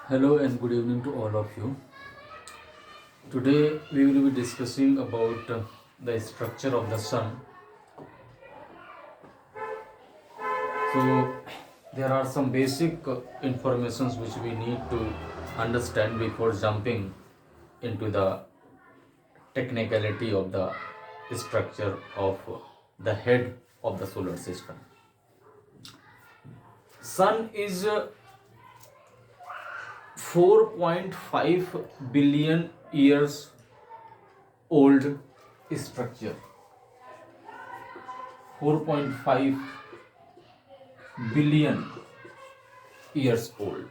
Hello and good evening to all of you. Today we will be discussing about the structure of the sun. So there are some basic informations which we need to understand before jumping into the technicality of the structure of the head of the solar system. Sun is 4.5 billion years old structure. 4.5 billion years old.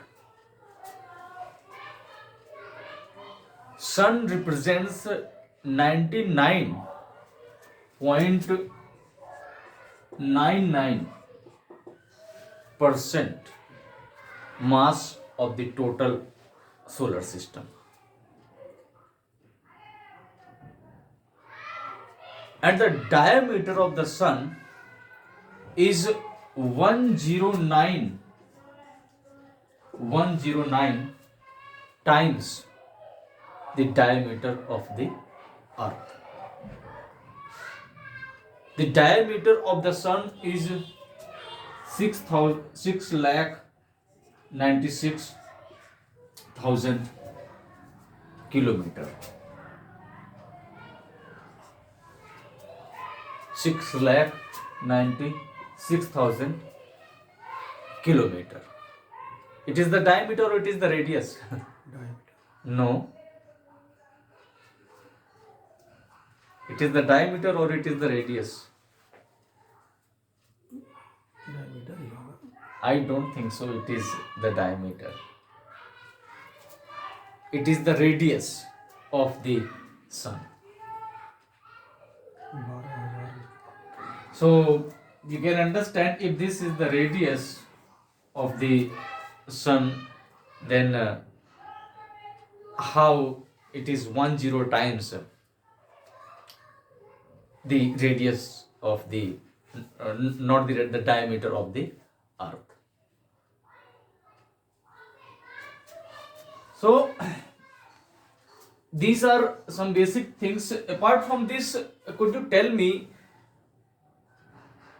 Sun represents 99.99% mass of the total solar system. And the diameter of the sun is 109 times the diameter of the earth. The diameter of the sun is 6,96,000 kilometer. 6,96,000 kilometer. It is the diameter or it is the radius? No. It is the diameter or it is the radius? I don't think so. It is the diameter. It is the radius of the sun. So you can understand, if this is the radius of the sun, then how it is 10 times the radius of the not the diameter of the earth. So these are some basic things. Apart from this, could you tell me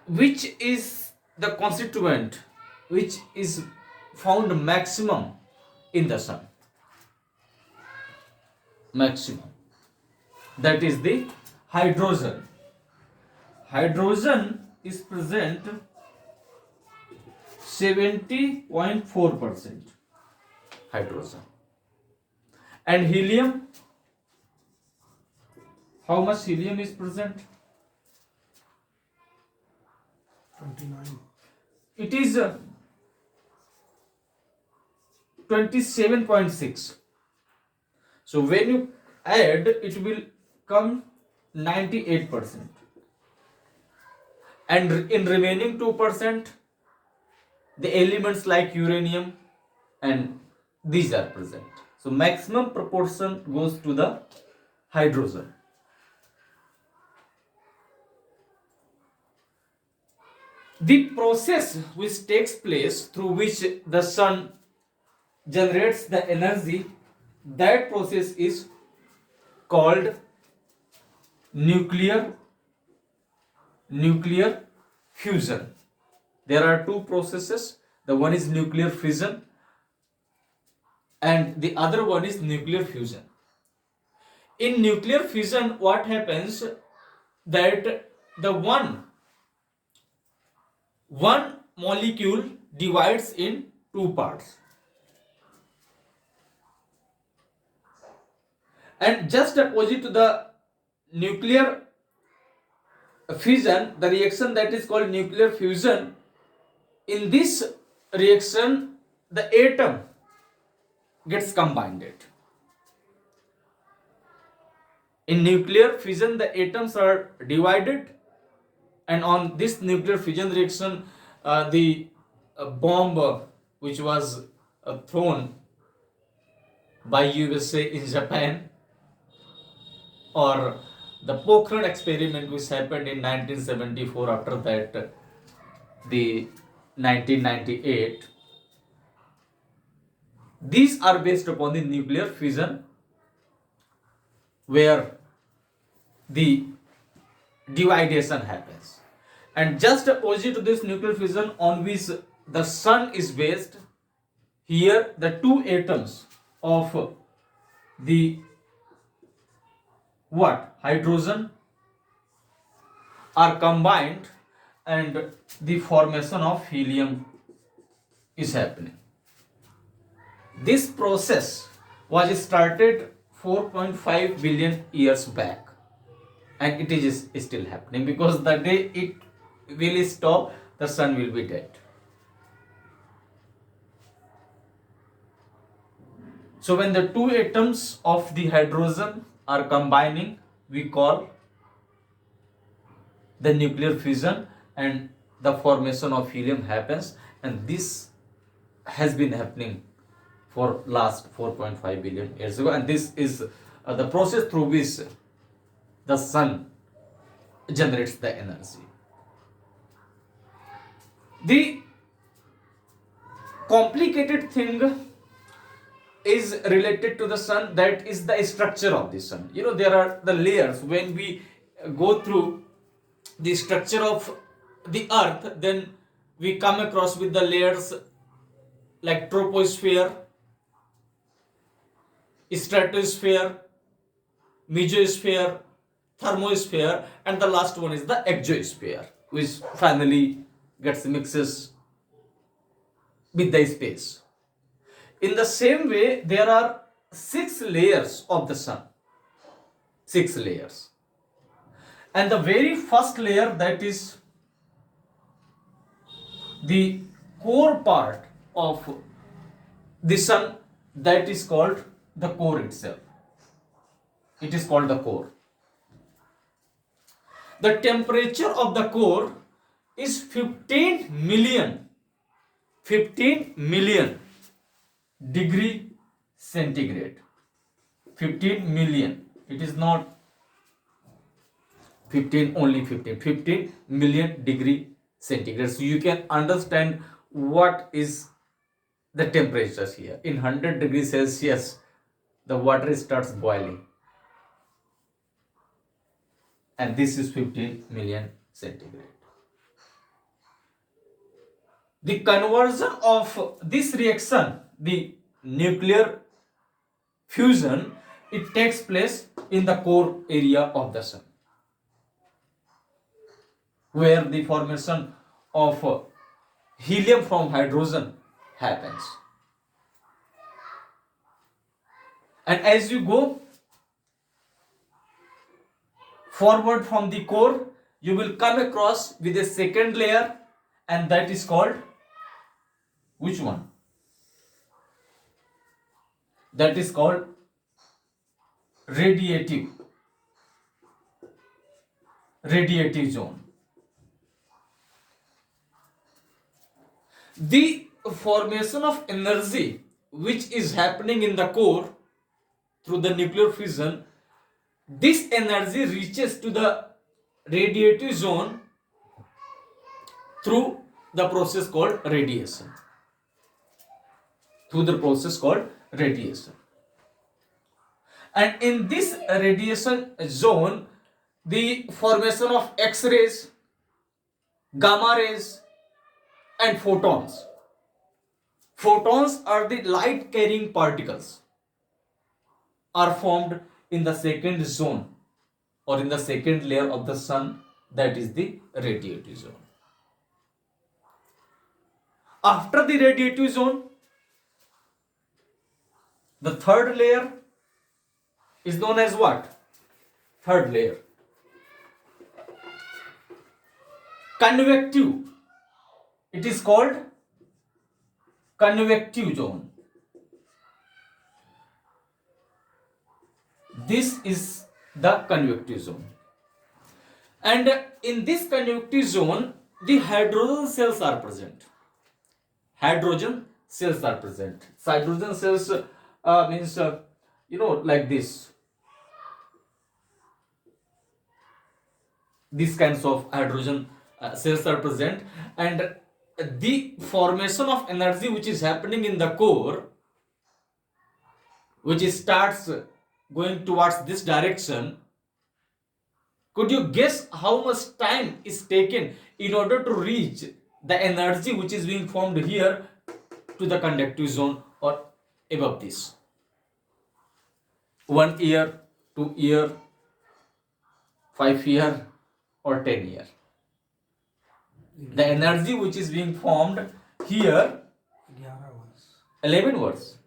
which is the constituent which is found maximum in the sun? Maximum. That is the hydrogen. Hydrogen is present 70.4% hydrogen. And helium, how much helium is present? 29. It is 27.6. So when you add, it will come 98%. And in remaining 2%, the elements like uranium and these are present. So maximum proportion goes to the hydrogen. The process which takes place through which the sun generates the energy, that process is called nuclear fusion. There are two processes. The one is nuclear fission and the other one is nuclear fusion. In nuclear fission, what happens that the one molecule divides in two parts. And just opposite to the nuclear fission, the reaction that is called nuclear fusion, in this reaction the atom gets combined. In nuclear fission, the atoms are divided, and on this nuclear fission reaction, the bomb which was thrown by USA in Japan, or the Pokhran experiment which happened in 1974, after that the 1998, These are based upon the nuclear fission, where the dividation happens. And just opposite to this nuclear fission on which the sun is based, here the two atoms of the hydrogen are combined and the formation of helium is happening. This process was started 4.5 billion years back, and it is still happening, because the day it will stop, the sun will be dead. So when the two atoms of the hydrogen are combining, we call the nuclear fission, and the formation of helium happens, and this has been happening for last 4.5 billion years ago, and this is the process through which the sun generates the energy. The complicated thing is related to the sun, that is the structure of the sun. There are the layers. When we go through the structure of the earth, then we come across with the layers like troposphere, stratosphere, mesosphere, thermosphere, and the last one is the exosphere, which finally gets mixes with the space. In the same way, there are 6 layers of the sun. 6 layers. And the very first layer, that is the core part of the sun, that is called the core itself. It is called the core. The temperature of the core is 15 million degree centigrade. 15 million. It is not 15 only 15 million degree centigrade. So you can understand what is the temperatures here. In 100 degrees Celsius, the water starts boiling, and this is 15 million centigrade. The conversion of this reaction, the nuclear fusion, it takes place in the core area of the sun, where the formation of helium from hydrogen happens. And as you go forward from the core, you will come across with a second layer, and that is called which one? That is called radiative zone. The formation of energy which is happening in the core through the nuclear fission, this energy reaches to the radiative zone through the process called radiation. And in this radiation zone, the formation of X-rays, gamma rays, and photons. Photons are the light carrying particles, are formed in the second zone, or in the second layer of the sun, that is the radiative zone. After the radiative zone, the third layer is known as what? Third layer. Convective. It is called convective zone. This is the convective zone. And in this convective zone, the hydrogen cells are present. Hydrogen cells are present. So hydrogen cells means, like this. These kinds of hydrogen cells are present, and the formation of energy which is happening in the core which starts going towards this direction, could you guess how much time is taken in order to reach the energy which is being formed here to the conductive zone or above this? 1 year, 2 year, 5 year, or 10 year? The energy which is being formed here, 11 words.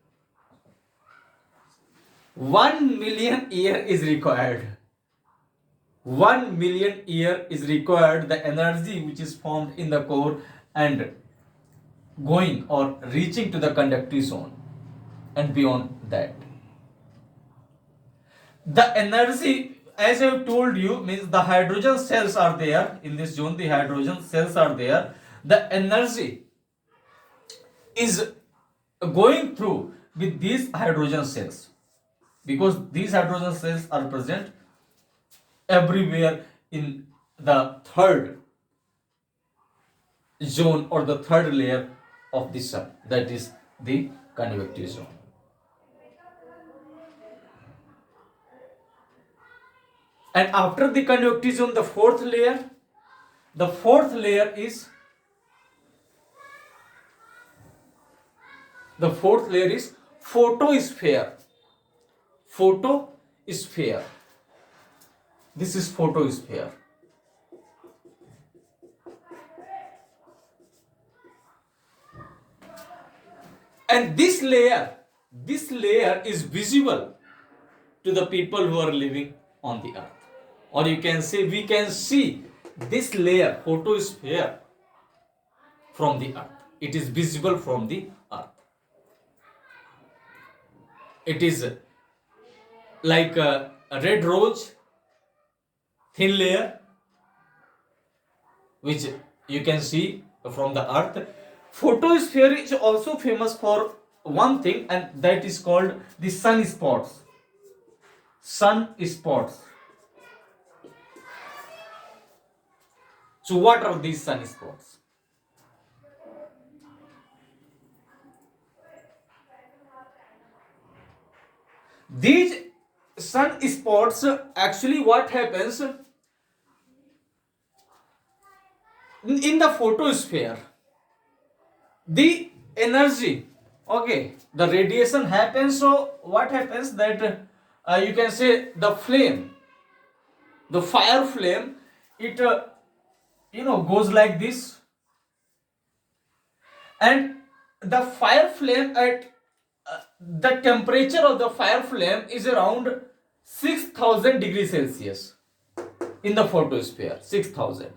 1 million year is required. 1 million year is required, the energy which is formed in the core and going or reaching to the conductive zone and beyond that. The energy, as I have told you, means the hydrogen cells are there in this zone, the hydrogen cells are there. The energy is going through with these hydrogen cells, because these hydrogen cells are present everywhere in the third zone or the third layer of the sun, that is the convective zone. And after the convective zone, the fourth layer is photosphere. Photosphere. This is photosphere. And this layer is visible to the people who are living on the earth. Or you can say, we can see this layer, photosphere, from the earth. It is visible from the earth. It is like a red rose, thin layer, which you can see from the earth. Photosphere is also famous for one thing, and that is called the sunspots. Sunspots. So what are these sunspots? These sunspots, actually what happens in the photosphere, the energy, okay, the radiation happens. So what happens that you can say the flame, the fire flame, it goes like this, and the fire flame at the temperature of the fire flame is around 6000 degrees Celsius in the photosphere, 6000.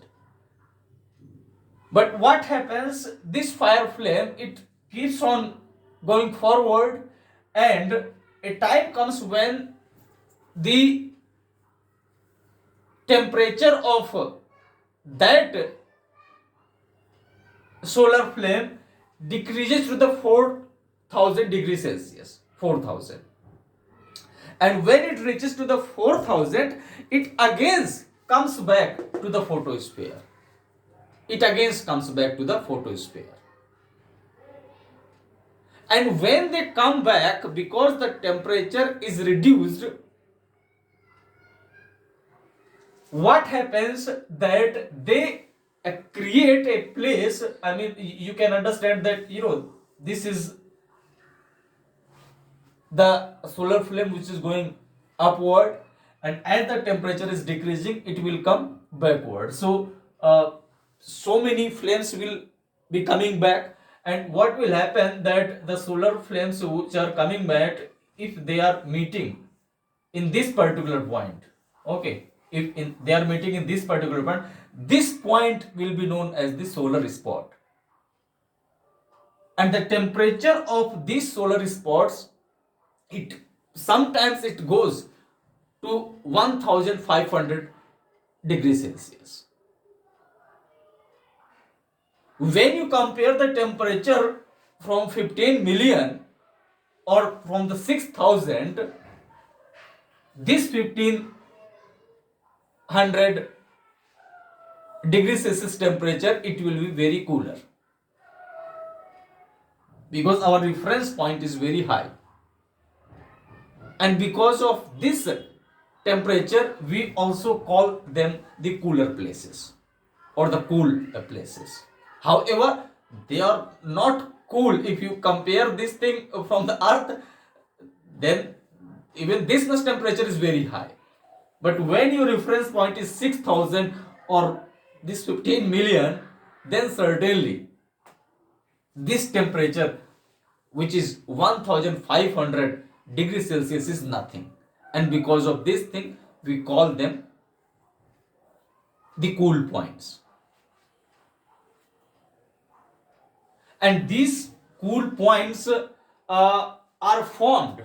But what happens, this fire flame, it keeps on going forward, and a time comes when the temperature of that solar flame decreases to the 4000 degrees Celsius, 4000. And when it reaches to the 4000, it again comes back to the photosphere. It again comes back to the photosphere. And when they come back, because the temperature is reduced, what happens that they create a place. I mean, you can understand that, this is the solar flame which is going upward, and as the temperature is decreasing, it will come backward. So so many flames will be coming back, and what will happen that the solar flames which are coming back, if they are meeting in this particular point, okay, if they are meeting in this particular point, this point will be known as the solar spot. And the temperature of these solar spots, sometimes it goes to 1500 degrees Celsius. When you compare the temperature from 15 million or from the 6000, this 1500 degrees Celsius temperature, it will be very cooler, because our reference point is very high. And because of this temperature, we also call them the cooler places or the cool places. However, they are not cool. If you compare this thing from the earth, then even this much temperature is very high. But when your reference point is 6,000 or this 15 million, then certainly this temperature, which is 1500 degrees Celsius, is nothing. And because of this thing, we call them the cool points. And these cool points are formed.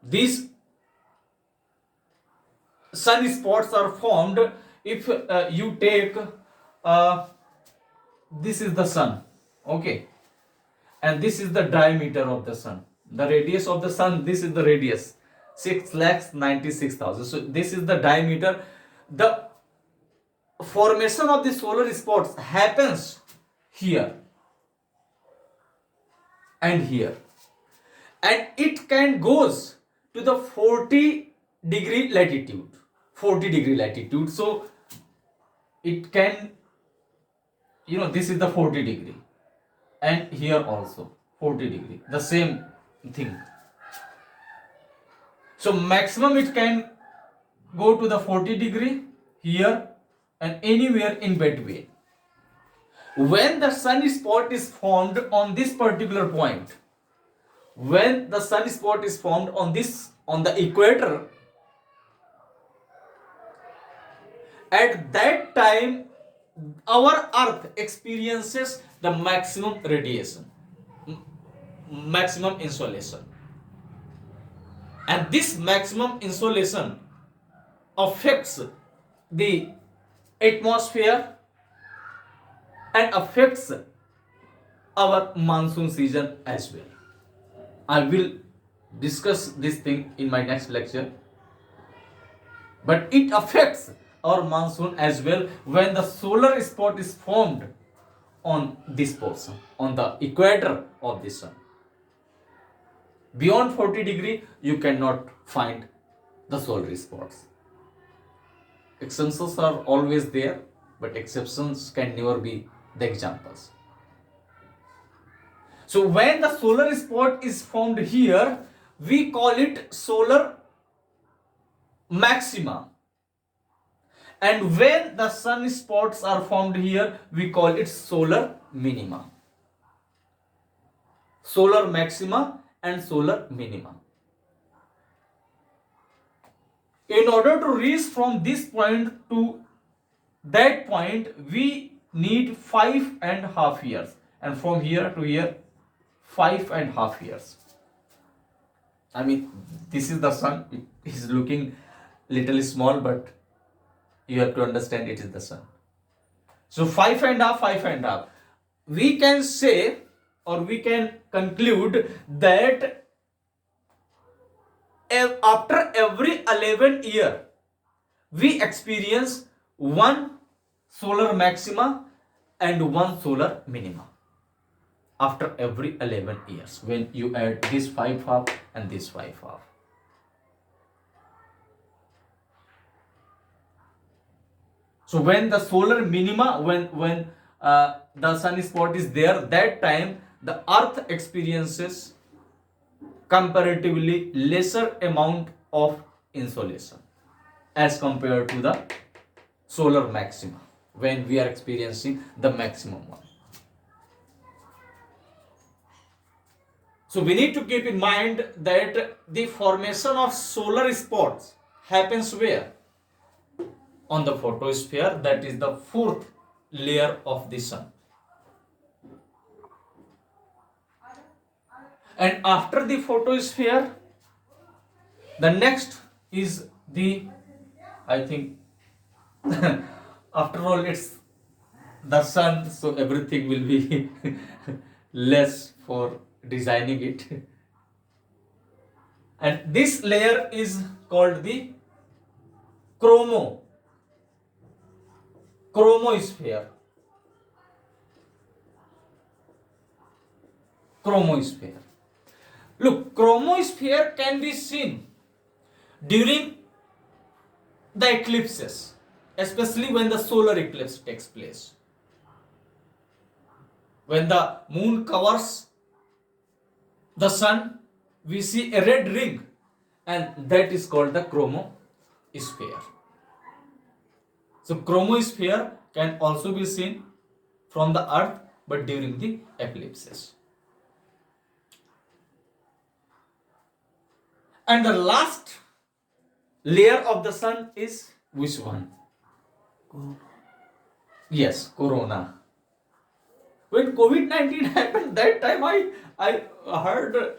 These sunspots are formed if you take this is the sun, okay, and this is the diameter of the sun, the radius of the sun, this is the radius, 6,96,000. So this is the diameter. The formation of the solar spots happens here and here, and it can goes to the 40-degree latitude. So it can, this is the 40 degree, and here also 40 degree, the same thing. So maximum it can go to the 40 degree here and anywhere in between. When the sunspot is formed on this particular point, when the sunspot is formed on the equator, at that time our earth experiences the maximum radiation, maximum insolation, and this maximum insolation affects the atmosphere and affects our monsoon season as well. I will discuss this thing in my next lecture, but it affects our monsoon as well when the solar spot is formed on this portion, on the equator of the sun. Beyond 40 degree, you cannot find the solar spots. Exceptions are always there, but exceptions can never be the examples. So when the solar spot is formed here, we call it solar maxima. And when the sun spots are formed here, we call it solar minima. Solar maxima and solar minima. In order to reach from this point to that point, we need 5.5 years. And from here to here, 5.5 years. I mean, this is the sun. It is looking little small, but you have to understand it is the sun. So 5.5. We can say, or we can conclude that after every 11 year, we experience one solar maxima and one solar minima. After every 11 years, when you add this 5.5 and this 5.5. So when the solar minima, when the sun spot is there, that time the earth experiences comparatively lesser amount of insolation as compared to the solar maxima, when we are experiencing the maximum one. So we need to keep in mind that the formation of solar spots happens where? On the photosphere, that is the fourth layer of the sun. And after the photosphere, the next is the, I think, after all, it's the sun, so everything will be less for designing it. And this layer is called the chromosphere. Look, chromosphere can be seen during the eclipses, especially when the solar eclipse takes place. When the moon covers the sun, we see a red ring, and that is called the chromosphere. So, chromosphere can also be seen from the earth, but during the eclipses. And the last layer of the sun is which one? Corona. Yes, corona. When COVID-19 happened, that time I heard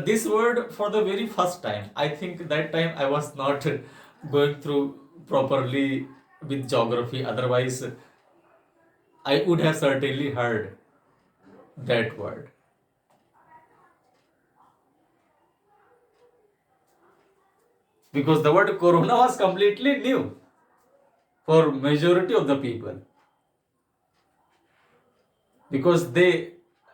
this word for the very first time. I think that time I was not going through properly with geography. Otherwise, I would have certainly heard that word. Because the word corona was completely new for majority of the people. Because they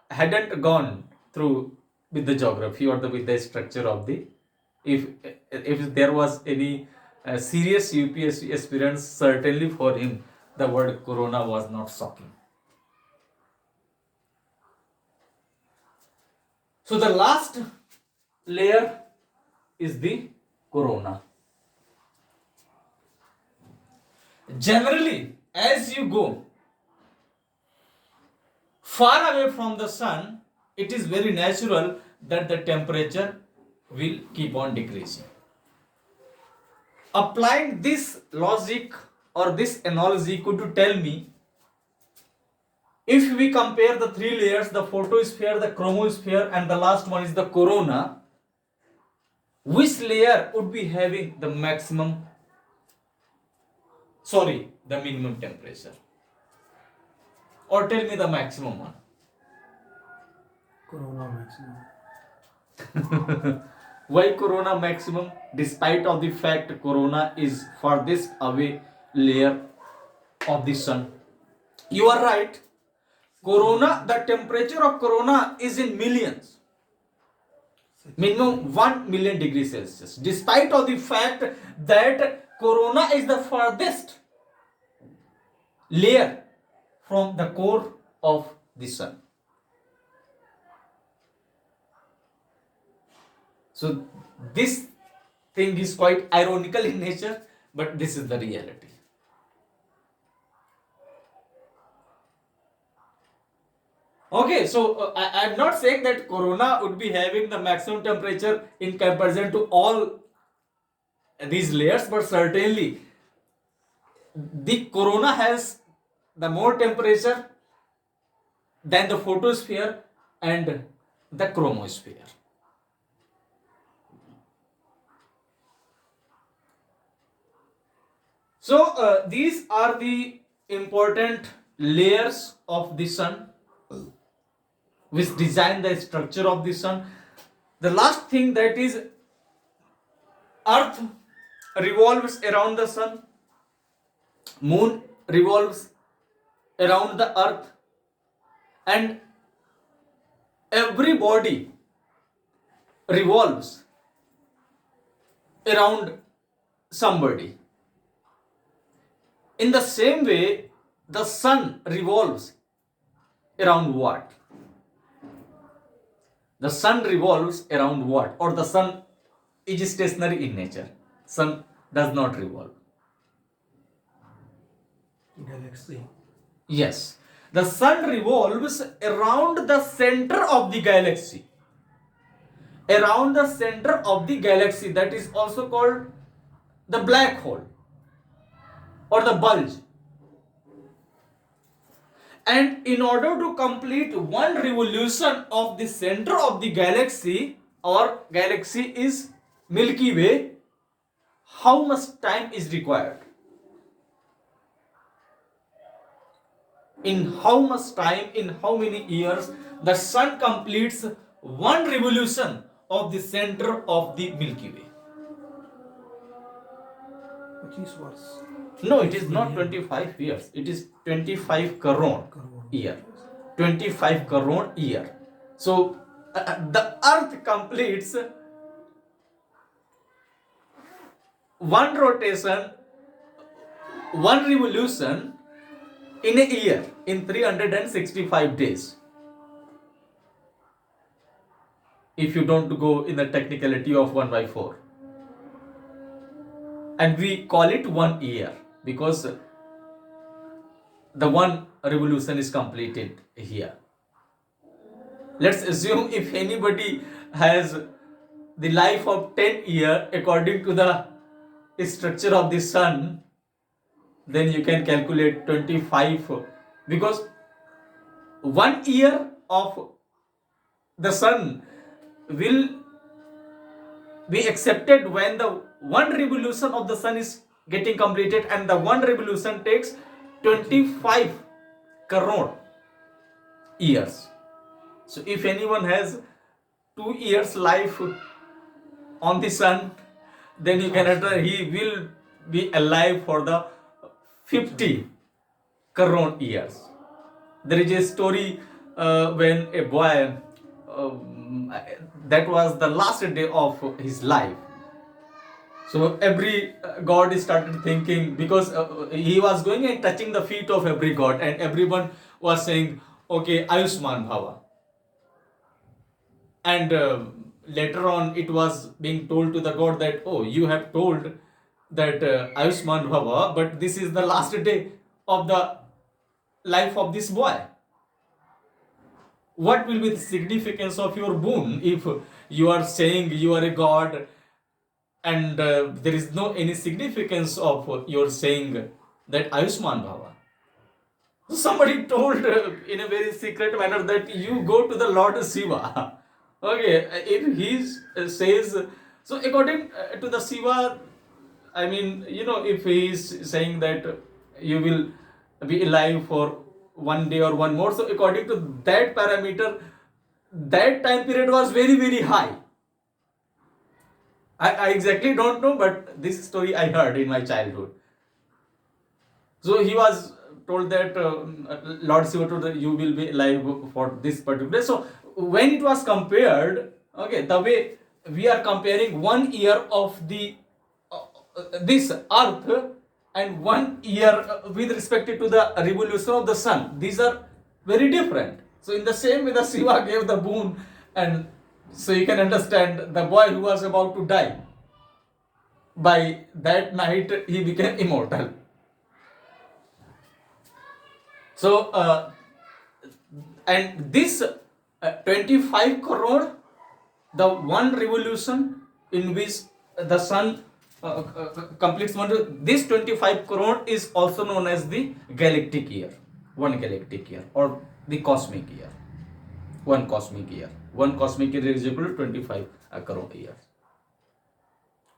hadn't gone through with the geography or with the structure of the, if there was any serious UPSC experience, certainly for him the word corona was not shocking. So the last layer is the corona. Generally, as you go far away from the sun, it is very natural that the temperature will keep on decreasing. Applying this logic or this analogy, could you tell me, if we compare the three layers, the photosphere, the chromosphere, and the last one is the corona, which layer would be having the minimum temperature? Or tell me the maximum one. Corona maximum. Why corona maximum? Despite of the fact corona is farthest away layer of the sun. You are right. Corona, the temperature of corona is in millions. Minimum 1 million degrees Celsius. Despite of the fact that corona is the farthest layer from the core of the sun. So this thing is quite ironical in nature, but this is the reality. Okay, so I'm not saying that corona would be having the maximum temperature in comparison to all these layers, but certainly the corona has the more temperature than the photosphere and the chromosphere. So these are the important layers of the sun which design the structure of the sun. The last thing, that is, earth revolves around the sun, moon revolves around the earth, and every body revolves around somebody. In the same way, the sun revolves around what? The sun revolves around what? Or the sun is stationary in nature. Sun does not revolve. Galaxy. Yes. The sun revolves around the center of the galaxy. Around the center of the galaxy, that is also called the black hole or the bulge. And in order to complete one revolution of the center of the galaxy, our galaxy is Milky Way, how much time is required? In how much time, in how many years the sun completes one revolution of the center of the Milky Way? 25 वर्ष. No, it is not 25 years. It is 25 crore year. 25 crore year. So the earth completes one rotation, one revolution in a year, in 365 days. If you don't go in the technicality of 1 by 4. And we call it 1 year because the one revolution is completed here. Let's assume if anybody has the life of 10 years according to the structure of the sun, then you can calculate 25, because 1 year of the sun will be accepted when the one revolution of the sun is getting completed, and the one revolution takes 25 crore years. So if anyone has 2 years life on the sun, then you can he will be alive for the 50 crore years. There is a story when a boy, that was the last day of his life. So every god started thinking, because he was going and touching the feet of every god, and everyone was saying, okay, Ayushman Bhava. And later on it was being told to the god that, oh, you have told that Ayushman Bhava, but this is the last day of the life of this boy. What will be the significance of your boon if you are saying you are a god, and there is no any significance of your saying that Ayushman Bhava? So somebody told in a very secret manner that you go to the Lord Shiva. Okay, if he says, so according to the Shiva, I mean, if he is saying that you will be alive for 1 day or one more, so according to that parameter, that time period was very, very high. I exactly don't know, but this story I heard in my childhood. So he was told that Lord Shiva told that you will be alive for this particular. So when it was compared, okay, the way we are comparing 1 year of the this earth and 1 year with respect to the revolution of the sun, these are very different. So in the same way, the Shiva gave the boon, and so you can understand the boy who was about to die, by that night he became immortal. So and this 25 crore, the one revolution in which the sun completes one, this 25 crore is also known as the galactic year, one galactic year, or the cosmic year. One cosmic year is equal to 25 crore years,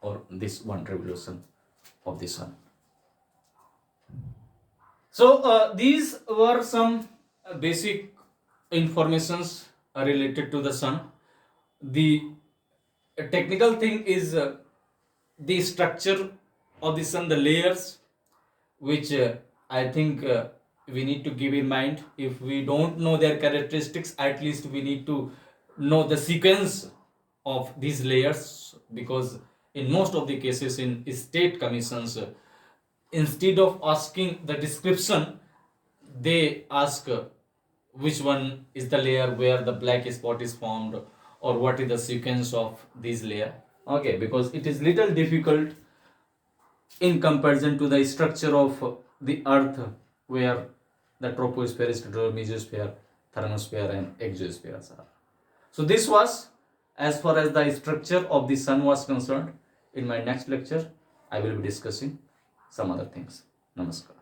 or this one revolution of the sun. So these were some basic informations related to the sun. The technical thing is the structure of the sun, the layers, which I think we need to keep in mind. If we don't know their characteristics, at least we need to know the sequence of these layers, because in most of the cases in state commissions, instead of asking the description, they ask which one is the layer where the black spot is formed, or what is the sequence of these layer. Okay, because it is little difficult in comparison to the structure of the earth, where the troposphere, stratosphere, mesosphere, thermosphere and exospheres are. So this was as far as the structure of the sun was concerned. In my next lecture I will be discussing some other things. Namaskar.